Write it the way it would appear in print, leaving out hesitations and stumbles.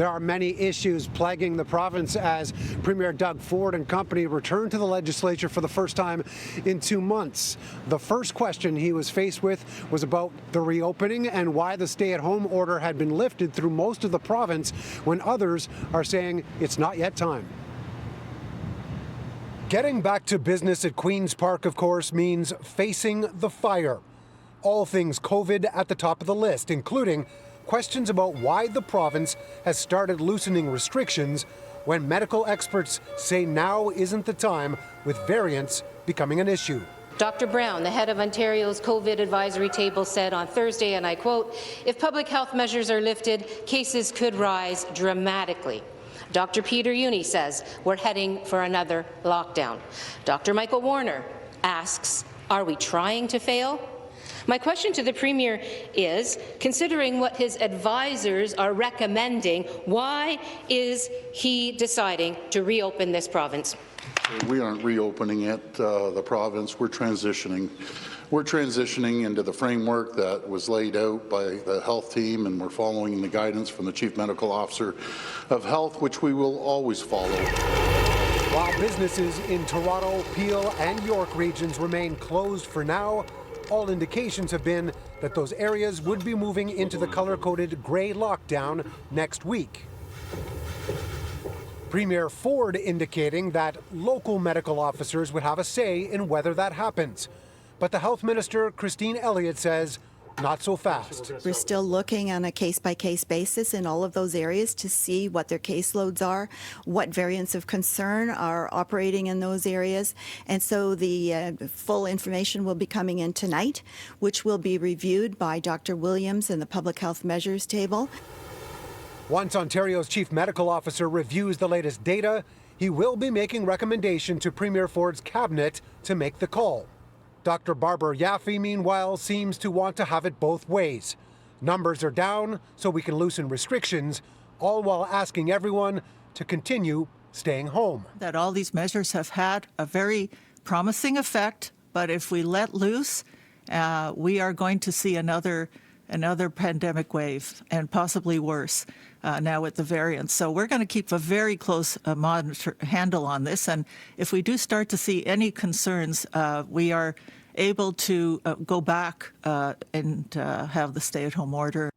There are many issues plaguing the province as Premier Doug Ford and company return to the legislature for the first time in 2 months. The first question he was faced with was about the reopening and why the stay-at-home order had been lifted through most of the province when others are saying it's not yet time. Getting back to business at Queen's Park, of course, means facing the fire. All things COVID at the top of the list, including questions about why the province has started loosening restrictions when medical experts say now isn't the time, with variants becoming an issue. Dr. Brown, the head of Ontario's COVID advisory table, said on Thursday, and I quote, "If public health measures are lifted, cases could rise dramatically." Dr. Peter Uni says we're heading for another lockdown. Dr. Michael Warner asks, are we trying to fail? My question to the Premier is, considering what his advisors are recommending, why is he deciding to reopen this province? We aren't reopening it, the province. We're transitioning. We're transitioning into the framework that was laid out by the health team, and we're following the guidance from the Chief Medical Officer of Health, which we will always follow. While businesses in Toronto, Peel and York regions remain closed for now, all indications have been that those areas would be moving into the color-coded grey lockdown next week. Premier Ford indicating that local medical officers would have a say in whether that happens. But the Health Minister, Christine Elliott, says not so fast. We're still looking on a case-by-case basis in all of those areas to see what their caseloads are, what variants of concern are operating in those areas. And so the full information will be coming in tonight, which will be reviewed by Dr. Williams and the Public Health Measures Table. Once Ontario's Chief Medical Officer reviews the latest data, he will be making recommendation to Premier Ford's cabinet to make the call. Dr. Barbara Yaffe, meanwhile, seems to want to have it both ways. Numbers are down, so we can loosen restrictions, all while asking everyone to continue staying home. That all these measures have had a very promising effect, but if we let loose, we are going to see another pandemic wave, and possibly worse now with the variants. So we're going to keep a very close handle on this, and if we do start to see any concerns, we are able to go back and have the stay-at-home order.